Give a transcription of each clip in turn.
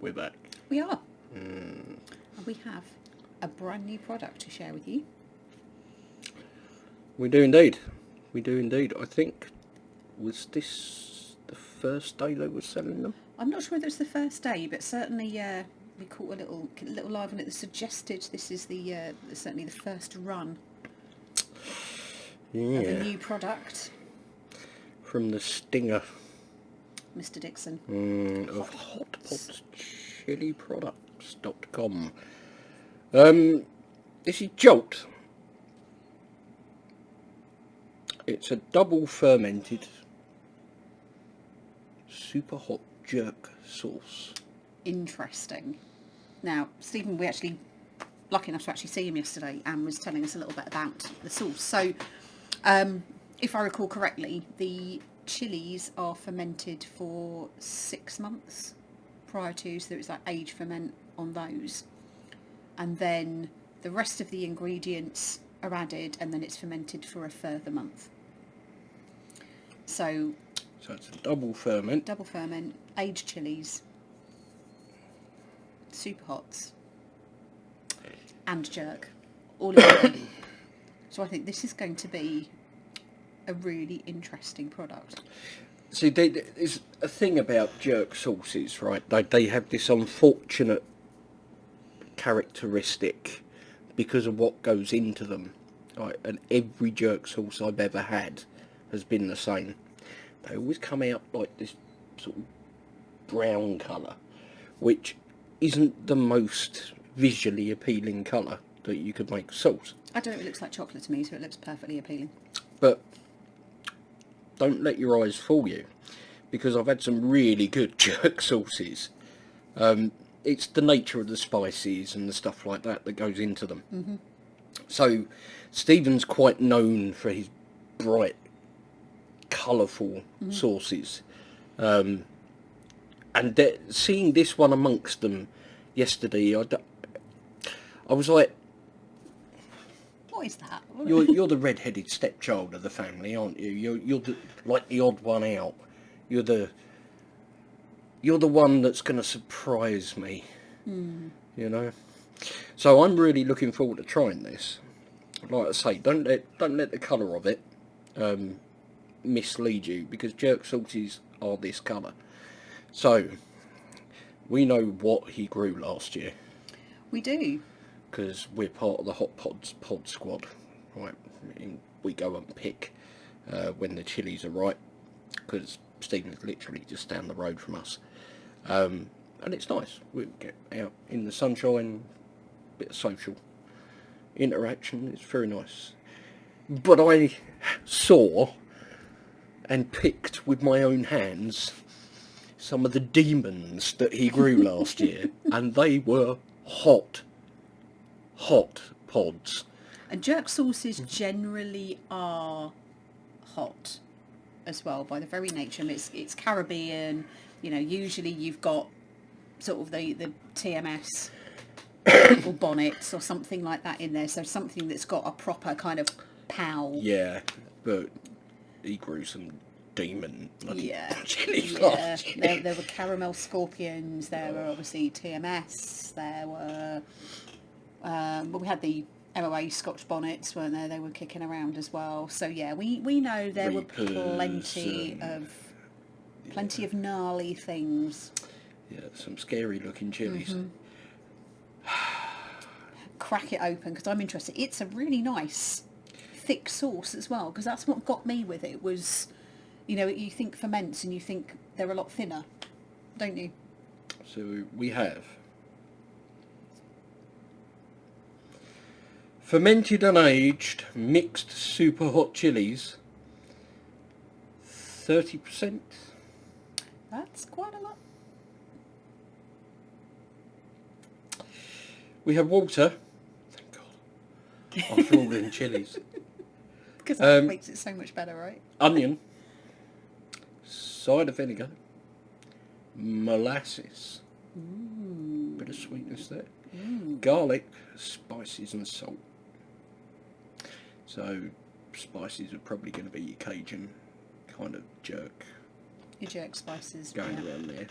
we're back. We are. And we have a brand new product to share with you. We do indeed. We do indeed. I think, was this the first day they were selling them? I'm not sure whether it's the first day, but certainly we caught a little live on it that suggested this is certainly the first run of a new product. From the Stinger. Mr. Dixon. Of hotpotchiliproducts.com. This is Jolt. It's a double fermented super hot jerk sauce. Interesting. Now, Stephen, we actually lucky enough to actually see him yesterday and was telling us a little bit about the sauce. So, if I recall correctly, the chilies are fermented for 6 months prior to, so it's like age ferment on those, and then the rest of the ingredients are added, and then it's fermented for a further month. So it's a double ferment, aged chilies, super hots, and jerk, all in one. So I think this is going to be a really interesting product. See, there's a thing about jerk sauces, right? They have this unfortunate characteristic because of what goes into them, right? And every jerk sauce I've ever had has been the same. They always come out like this sort of brown colour, which isn't the most visually appealing colour that you could make sauce. I don't know, it looks like chocolate to me, so it looks perfectly appealing. But don't let your eyes fool you, because I've had some really good jerk sauces. It's the nature of the spices and the stuff like that that goes into them. Mm-hmm. So Stephen's quite known for his bright, colourful sauces. And seeing this one amongst them yesterday, I was like, what is that? You're the red-headed stepchild of the family, aren't you? You're like the odd one out. You're the one that's going to surprise me. You know. So I'm really looking forward to trying this. Like I say, don't let the colour of it mislead you, because jerk sauces are this colour. So we know what he grew last year. We do. Because we're part of the Hot Pods pod squad, right? We go and pick when the chilies are right, because Stephen's literally just down the road from us, and it's nice. We get out in the sunshine, bit of social interaction. It's very nice. But I saw and picked with my own hands some of the demons that he grew last year, and they were hot pods. And jerk sauces generally are hot as well, by the very nature. I mean, it's Caribbean, you know, usually you've got sort of the TMS or bonnets or something like that in there, so something that's got a proper kind of pow. Yeah, but he grew some demon bloody chilies Yeah, last year. there were caramel scorpions, there were obviously TMS, there were but we had the MOA Scotch bonnets, weren't there? They were kicking around as well. So yeah, we know there Reapers, were plenty of gnarly things. Yeah, some scary looking chilies. Crack it open, because I'm interested. It's a really nice thick sauce as well, because that's what got me with it. Was, you know, you think ferments and you think they're a lot thinner, don't you? So we have fermented and aged mixed super hot chilies, 30%. That's quite a lot. We have water. Thank God. After all them chilies. Because that makes it so much better, right? Onion. Cider vinegar. Molasses. Bit of sweetness there. Garlic, spices and salt. So spices are probably going to be your Cajun kind of jerk. Your jerk spices. Going around there.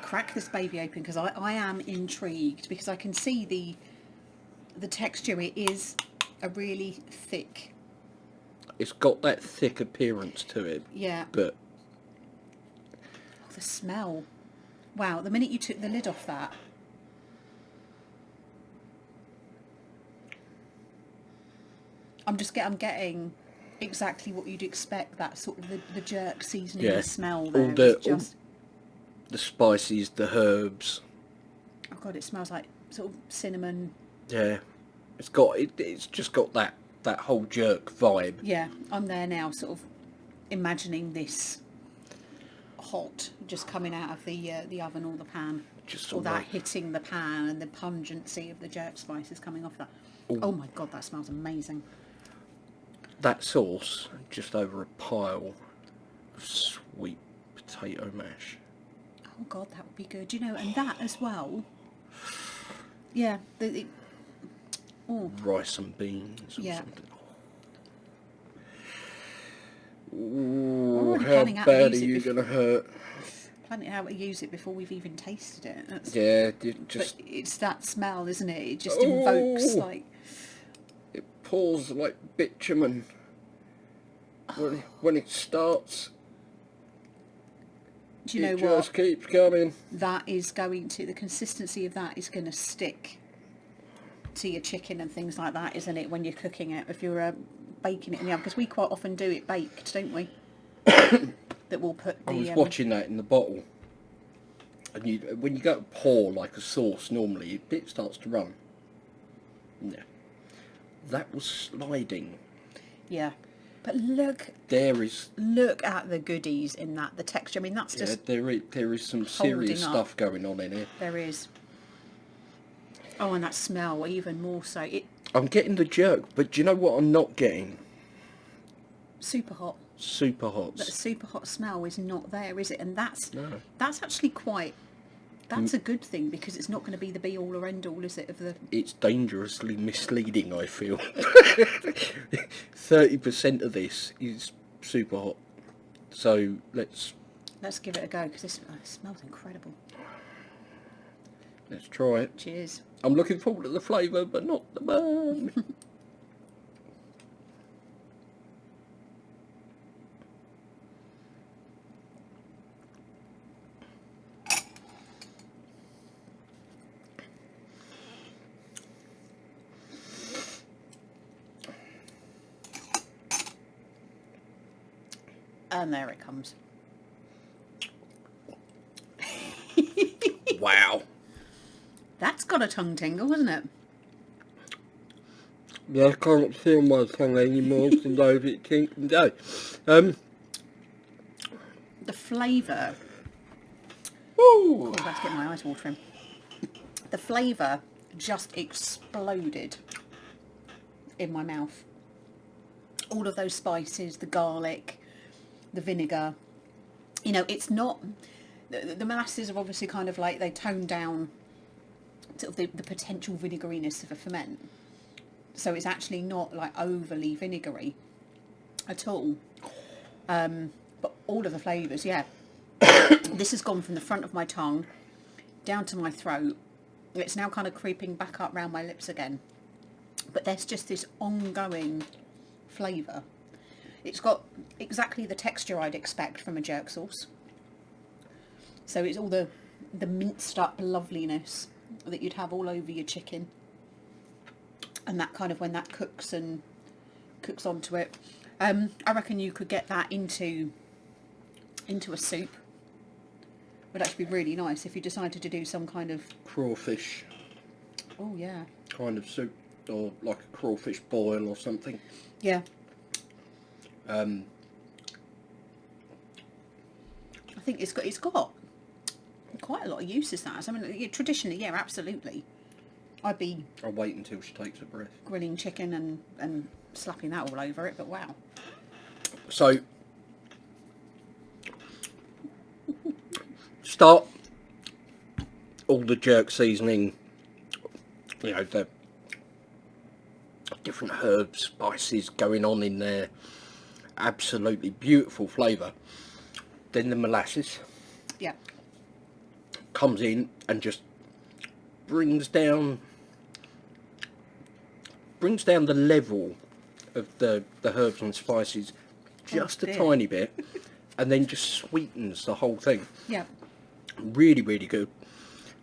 crack this baby open because I am intrigued, because I can see the texture. It is a really thick. It's got that thick appearance to it. Yeah. But Oh, the smell. Wow, the minute you took the lid off that. I'm getting exactly what you'd expect, that sort of the jerk seasoning smell there. All the spices, the herbs. Oh god, it smells like sort of cinnamon. Yeah. It's just got that whole jerk vibe. Yeah, I'm there now, sort of imagining this hot, just coming out of the oven or the pan, or that hitting the pan, and the pungency of the jerk spices coming off that. Ooh. Oh my god, that smells amazing. That sauce just over a pile of sweet potato mash. Oh god, that would be good. You know, and that as well. Yeah, rice and beans or something. Ooh, how bad are you going to hurt? Planning how to use it before we've even tasted it. But it's that smell, isn't it? It just invokes like... It pours like bitumen when it starts. Do you know what? It just keeps coming. That is going to... The consistency of that is going to stick to your chicken and things like that, isn't it, when you're cooking it, if you're baking it in the oven, because we quite often do it baked, don't we? That we'll put the... I was watching that in the bottle, and when you go to pour like a sauce, normally it starts to run. Yeah, that was sliding. Yeah, but look at the goodies in that, the texture. I mean, that's just... there is some serious stuff going on in here. There is. Oh, and that smell even more so. I'm getting the jerk, but do you know what I'm not getting? Super hot. Super hot. That super hot smell is not there, is it? And that's actually quite... That's a good thing, because it's not going to be the be-all or end-all, is it, of the... It's dangerously misleading, I feel. 30% of this is super hot. So, let's give it a go, because it smells incredible. Let's try it. Cheers. I'm looking forward to the flavour, but not the burn. And there it comes. Wow. That's got a tongue tingle, hasn't it? Yeah, I can't feel my tongue anymore because I've it tinkled out. The flavour... Ooh. Oh, that's getting my eyes watering. The flavour just exploded in my mouth. All of those spices, the garlic, the vinegar. You know, it's not... The molasses are obviously kind of like, they tone down sort of the potential vinegariness of a ferment. So it's actually not like overly vinegary at all. But all of the flavours, yeah. This has gone from the front of my tongue down to my throat. It's now kind of creeping back up round my lips again. But there's just this ongoing flavour. It's got exactly the texture I'd expect from a jerk sauce. So it's all the minced up loveliness that you'd have all over your chicken. And that kind of, when that cooks onto it. I reckon you could get that into a soup. Would actually be really nice if you decided to do some kind of... Crawfish. Oh, yeah. Kind of soup, or like a crawfish boil or something. Yeah. I think it's got quite a lot of uses, that. I mean, traditionally, yeah, absolutely. I'll wait until she takes a breath. Grilling chicken and slapping that all over it, but wow. So, start all the jerk seasoning, you know, the different herbs, spices going on in there. Absolutely beautiful flavour. Then the molasses. Yeah. comes in and just brings down the level of the herbs and spices just a tiny bit, and then just sweetens the whole thing. Yeah. Really, really good.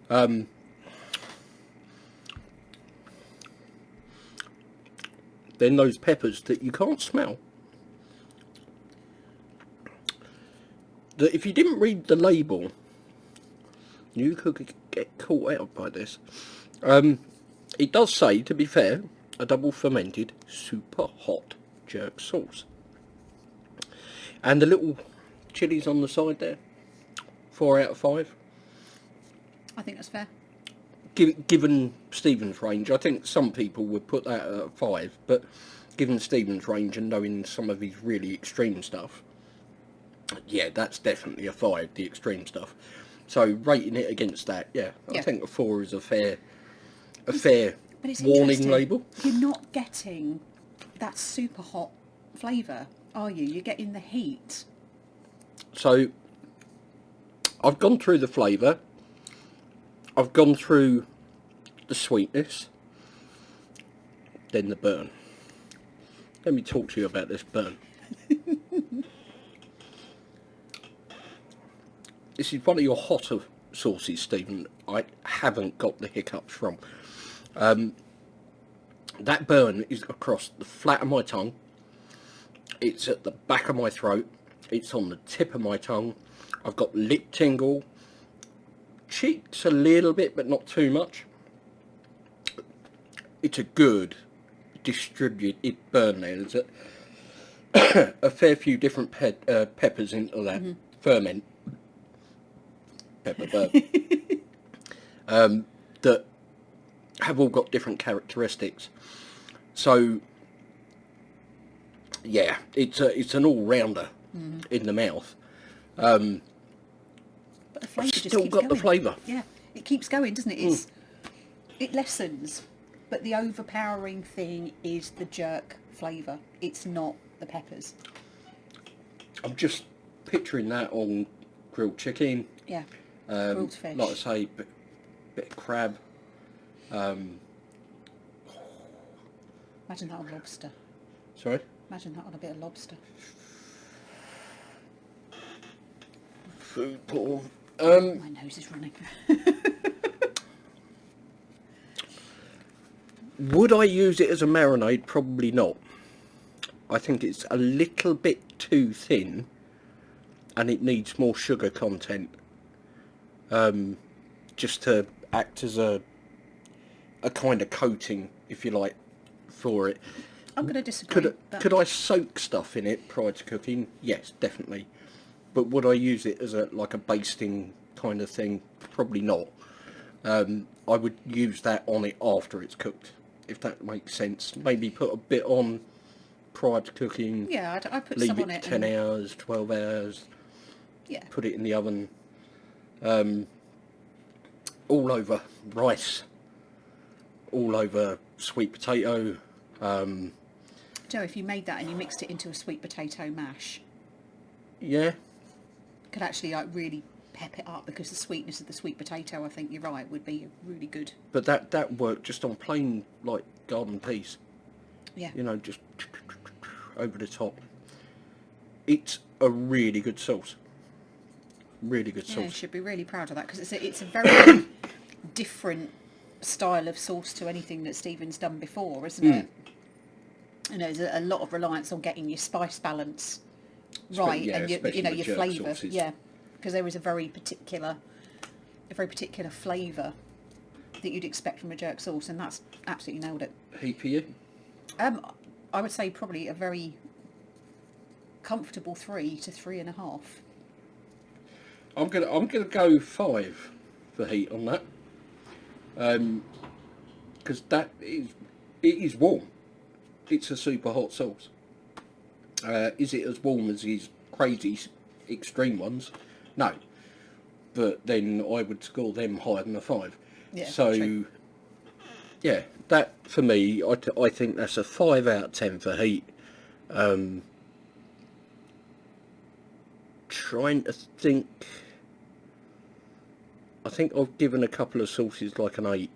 Then those peppers that you can't smell. That if you didn't read the label, you could get caught out by this. It does say, to be fair, a double fermented super hot jerk sauce. And the little chilies on the side there, 4 out of 5. I think that's fair. Given Stephen's range, I think some people would put that at a 5, but given Stephen's range and knowing some of his really extreme stuff, yeah, that's definitely a 5, the extreme stuff. So rating it against that, yeah. I think a 4 is a fair But it's warning label. You're not getting that super hot flavour, are you? You're getting the heat. So I've gone through the flavour, I've gone through the sweetness, then the burn. Let me talk to you about this burn. This is one of your hotter sauces, Stephen. I haven't got the hiccups from. That burn is across the flat of my tongue. It's at the back of my throat. It's on the tip of my tongue. I've got lip tingle. Cheeks a little bit, but not too much. It's a good distributed burn there. There's a fair few different peppers into that ferment. Pepper burn. That have all got different characteristics. So yeah, it's an all-rounder in the mouth. But the flavour just Still keeps got going. the flavour. Yeah, it keeps going, doesn't it? It lessens, but the overpowering thing is the jerk flavour. It's not the peppers. I'm just picturing that on grilled chicken. Yeah, grilled fish. Like I say, bit of crab. Imagine that on lobster. Sorry? Imagine that on a bit of lobster. Food porn. My nose is running. Would I use it as a marinade? Probably not. I think it's a little bit too thin and it needs more sugar content. Just to act as a kind of coating, if you like, for it. I'm going to disagree. Could I soak stuff in it prior to cooking? Yes, definitely. But would I use it as a basting kind of thing? Probably not. I would use that on it after it's cooked, if that makes sense. Maybe put a bit on prior to cooking. Yeah, I put leave some it on it. 10 hours, 12 hours. Yeah. Put it in the oven. All over rice. All over sweet potato. Joe, if you made that and you mixed it into a sweet potato mash, Yeah. could actually really pep it up, because the sweetness of the sweet potato, I think you're right, would be really good. But that worked just on plain garden peas. Yeah. You know, just over the top. It's a really good sauce. Really good Yeah, sauce. you should be really proud of that, because it's a very different style of sauce to anything that Stephen's done before, isn't it? You know, there's a lot of reliance on getting your spice balance right, yeah, and your especially your jerk flavour. sauces. Yeah, because there is a very particular flavour that you'd expect from a jerk sauce, and that's absolutely nailed it. Heat for you? I would say probably a very comfortable 3 to 3.5. I'm gonna go 5 for heat on that. Because it is warm. It's a super hot sauce. Is it as warm as these crazy extreme ones? No. But then I would score them higher than a 5. Yeah, so, true. yeah, that for me, I think that's a 5 out of 10 for heat. Trying to think. I think I've given a couple of sauces like an 8,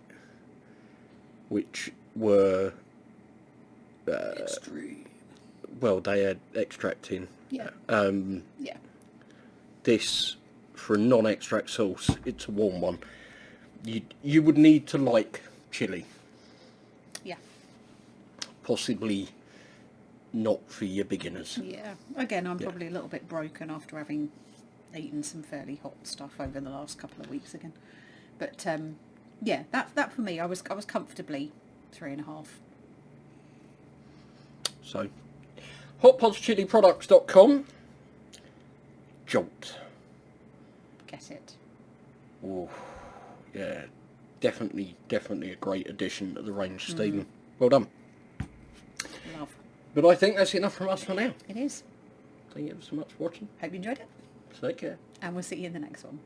which were, Extreme. well, they had extract in. Yeah. Yeah. This, for a non-extract sauce, it's a warm one. You would need to like chili. Yeah. Possibly not for your beginners. Yeah. Again, I'm probably a little bit broken after having eaten some fairly hot stuff over the last couple of weeks again. But yeah, that for me, I was comfortably 3.5. So, hotpotschiliproducts.com. Jolt. Get it. Oh, yeah, definitely a great addition to the range, Stephen. Well done. Love. But I think that's enough from us for now. It is. Thank you ever so much for watching. Hope you enjoyed it. Take care. And we'll see you in the next one.